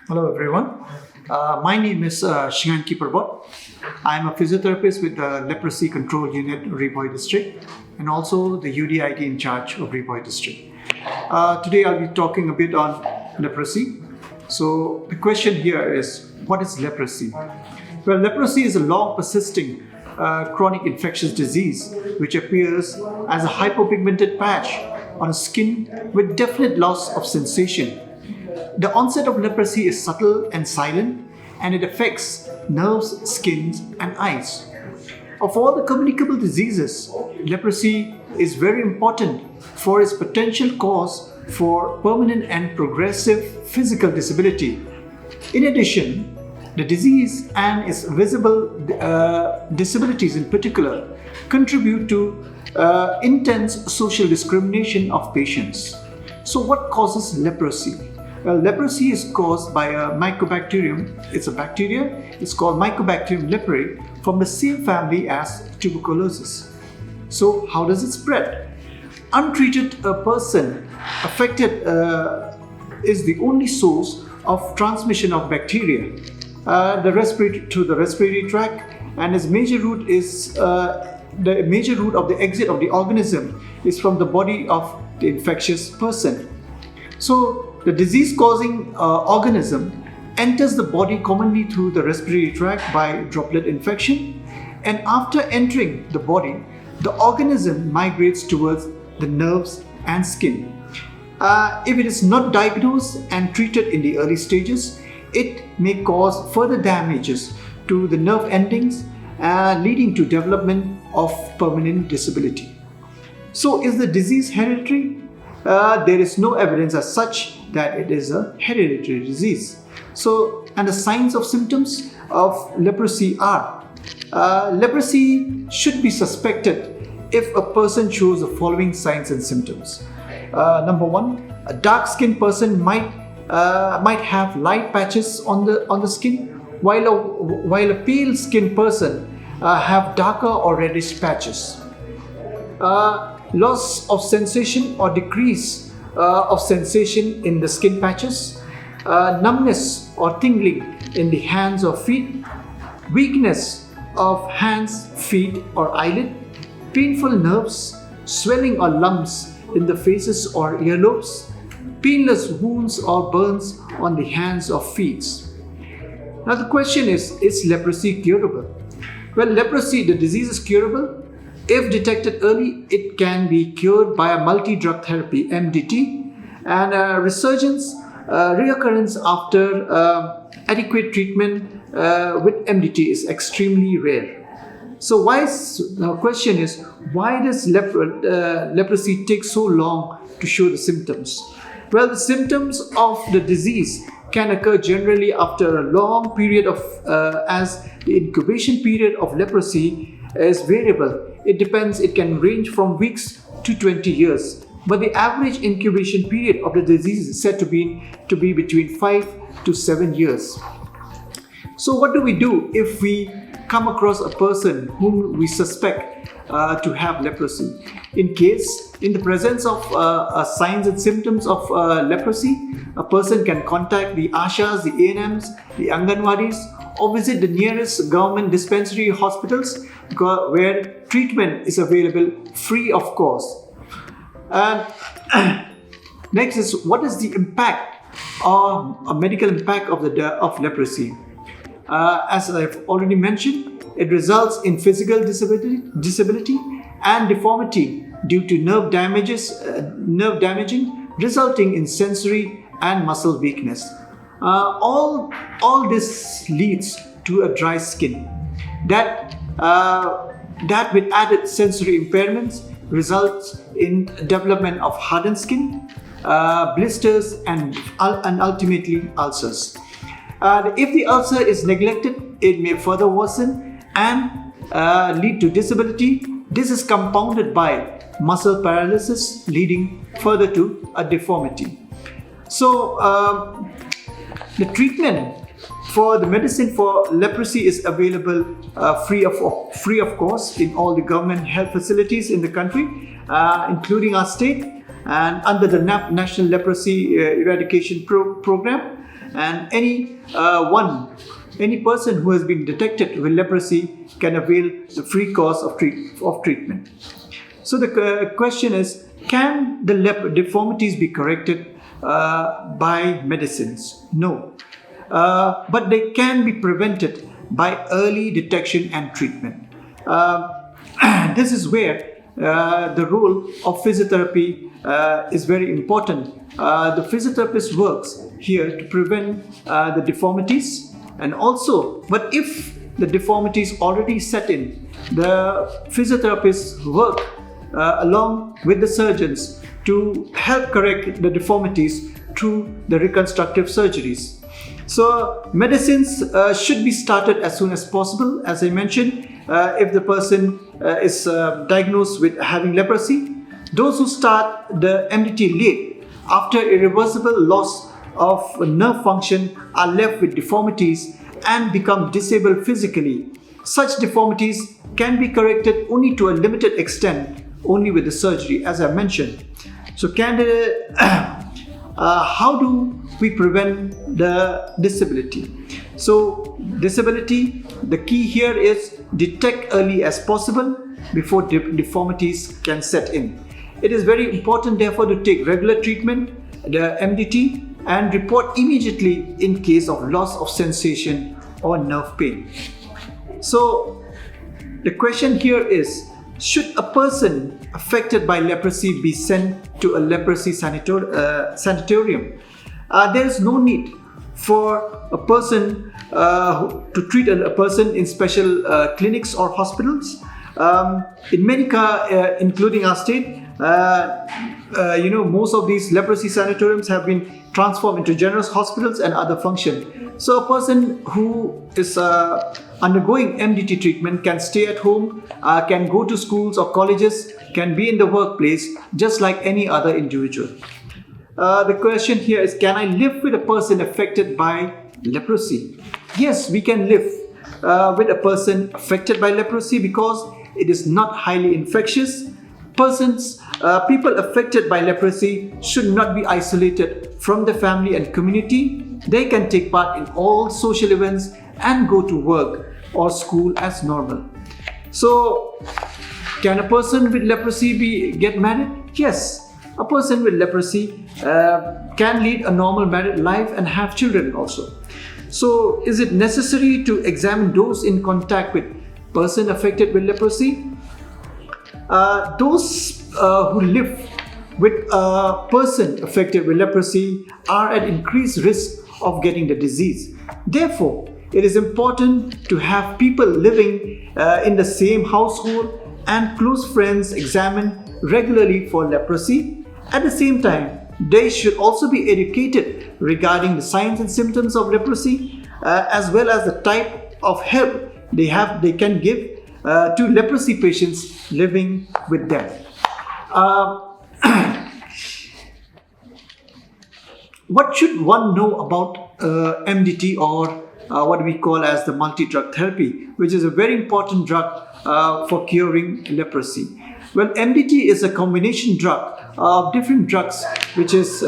Hello everyone. My name is Shri Pyrbot. I'm a physiotherapist with the Leprosy Control Unit of Bhoi district and also the UDID-in-Charge of Bhoi district. Today I'll be talking a bit on leprosy. So the question here is, what is leprosy? Well, leprosy is a long persisting chronic infectious disease which appears as a hypopigmented patch on skin with definite loss of sensation. The onset of leprosy is subtle and silent, and it affects nerves, skin, and eyes. Of all the communicable diseases, leprosy is very important for its potential cause for permanent and progressive physical disability. In addition, the disease and its visible disabilities in particular contribute to intense social discrimination of patients. So what causes leprosy? Well, leprosy is caused by a mycobacterium. It's a bacteria. It's called Mycobacterium leprae from the same family as tuberculosis. So how does it spread? Untreated person affected is the only source of transmission of bacteria through the respiratory tract, and its major route is the major route of the exit of the organism is from the body of the infectious person. So the disease-causing organism enters the body commonly through the respiratory tract by droplet infection, and after entering the body, the organism migrates towards the nerves and skin. If it is not diagnosed and treated in the early stages, it may cause further damages to the nerve endings, leading to development of permanent disability. So, is the disease hereditary? There is no evidence as such that it is a hereditary disease. So, and the signs of symptoms of leprosy are, leprosy should be suspected if a person shows the following signs and symptoms. Number one, a dark-skinned person might have light patches on the skin, while a pale-skinned person have darker or reddish patches. Loss of sensation or decrease of sensation in the skin patches, numbness or tingling in the hands or feet, weakness of hands, feet or eyelid, painful nerves, swelling or lumps in the faces or earlobes, painless wounds or burns on the hands or feet. Now the question is leprosy curable? Well, leprosy, the disease is curable. If detected early, it can be cured by a multi-drug therapy, MDT, and reoccurrence after adequate treatment with MDT is extremely rare. So the question is, why does leprosy take so long to show the symptoms? Well, the symptoms of the disease can occur generally after a long period of, as the incubation period of leprosy is variable. It depends, it can range from weeks to 20 years. But the average incubation period of the disease is said to be between 5 to 7 years. So what do we do if we come across a person whom we suspect to have leprosy? In the presence of signs and symptoms of leprosy, a person can contact the Ashas, the ANMs, the Anganwadis, or visit the nearest government dispensary hospitals where treatment is available free of cost. And next is, what is the impact or a medical impact of leprosy? As I've already mentioned, it results in physical disability and deformity due to nerve damaging, resulting in sensory and muscle weakness. All this leads to a dry skin that with added sensory impairments results in development of hardened skin, blisters, and ultimately ulcers. If the ulcer is neglected, it may further worsen and lead to disability. This is compounded by muscle paralysis, leading further to a deformity. So, the treatment for the medicine for leprosy is available free of cost in all the government health facilities in the country, including our state, and under the National Leprosy Eradication Program. and any person who has been detected with leprosy can avail the free course of treatment. So the question is, can the deformities be corrected by medicines? No. But they can be prevented by early detection and treatment. This is where the role of physiotherapy is very important. The physiotherapist works here to prevent the deformities, and also, but if the deformities already set in, the physiotherapists work along with the surgeons to help correct the deformities through the reconstructive surgeries. So medicines should be started as soon as possible. As I mentioned, if the person is diagnosed with having leprosy, those who start the MDT late, after irreversible loss of nerve function, are left with deformities and become disabled physically. Such deformities can be corrected only to a limited extent, only with the surgery, as I mentioned. So how do we prevent the disability? So disability, the key here is detect early as possible before deformities can set in. It is very important therefore to take regular treatment, the MDT, and report immediately in case of loss of sensation or nerve pain. So the question here is, should a person affected by leprosy be sent to a leprosy sanatorium? There is no need for a person to treat a person in special clinics or hospitals. In many including our state, most of these leprosy sanatoriums have been transformed into general hospitals and other function. So a person who is undergoing MDT treatment can stay at home, can go to schools or colleges, can be in the workplace just like any other individual. The question here is, can I live with a person affected by leprosy? Yes, we can live with a person affected by leprosy because it is not highly infectious. People affected by leprosy should not be isolated from the family and community. They can take part in all social events and go to work or school as normal. So, can a person with leprosy get married? Yes, a person with leprosy can lead a normal married life and have children also. So, is it necessary to examine those in contact with person affected with leprosy? Those who live with a person affected with leprosy are at increased risk of getting the disease. Therefore, it is important to have people living in the same household and close friends examined regularly for leprosy. At the same time, they should also be educated regarding the signs and symptoms of leprosy, as well as the type of help they can give to leprosy patients living with them. What should one know about MDT, or what we call as the multi-drug therapy, which is a very important drug for curing leprosy? Well, MDT is a combination drug of different drugs which is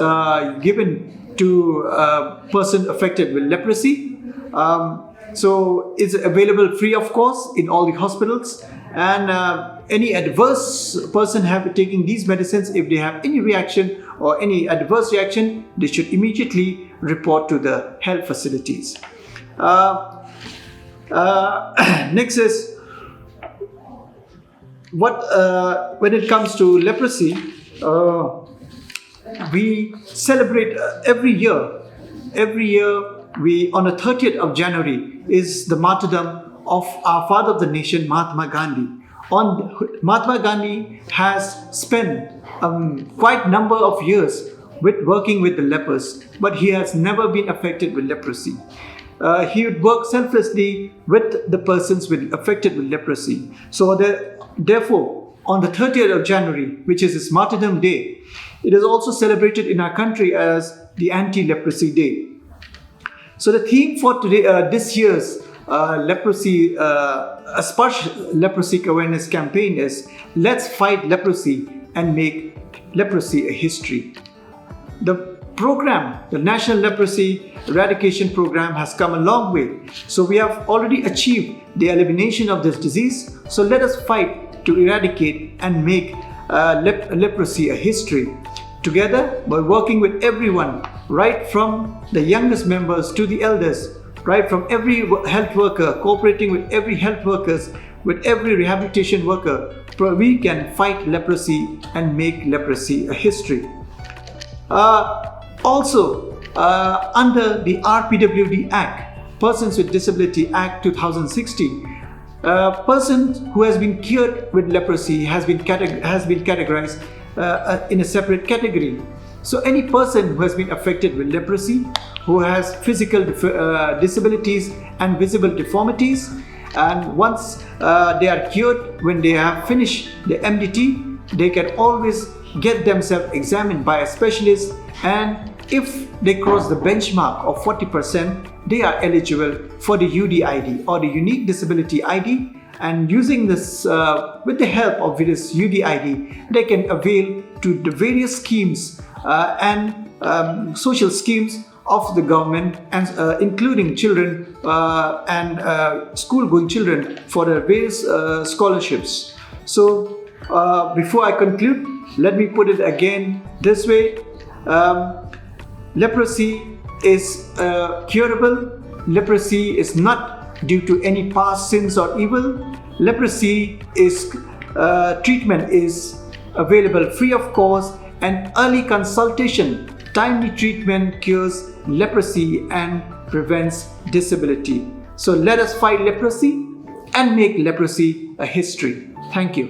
given to a person affected with leprosy. So it's available free of cost in all the hospitals, and any adverse person taking these medicines, if they have any reaction or any adverse reaction, they should immediately report to the health facilities. Next is when it comes to leprosy, we celebrate every year. We on the 30th of January is the martyrdom of our father of the nation, Mahatma Gandhi. Mahatma Gandhi has spent quite a number of years working with the lepers, but he has never been affected with leprosy. He would work selflessly with the persons affected with leprosy. So therefore, on the 30th of January, which is his martyrdom day, it is also celebrated in our country as the Anti-Leprosy Day. So the theme for today, this year's leprosy awareness campaign is "Let's fight leprosy and make leprosy a history." The program, the National Leprosy Eradication Program, has come a long way. So we have already achieved the elimination of this disease. So let us fight to eradicate and make leprosy a history. Together, by working with everyone, right from the youngest members to the elders, right from every health worker, cooperating with every health workers, with every rehabilitation worker, we can fight leprosy and make leprosy a history. Also, under the RPWD Act, Persons with Disability Act 2016, a person who has been cured with leprosy has been categorized in a separate category. So any person who has been affected with leprosy, who has physical disabilities and visible deformities, and once they are cured, when they have finished the MDT, they can always get themselves examined by a specialist, and if they cross the benchmark of 40%, they are eligible for the UDID or the Unique Disability ID, and using this with the help of this UDID, they can avail to the various schemes and social schemes of the government, and including children and school-going children for the various scholarships. So before I conclude, let me put it again this way. Leprosy is curable. Leprosy is not due to any past sins or evil. Leprosy is treatment is available free of cost, and early consultation, timely treatment cures leprosy and prevents disability. So let us fight leprosy and make leprosy a history. Thank you.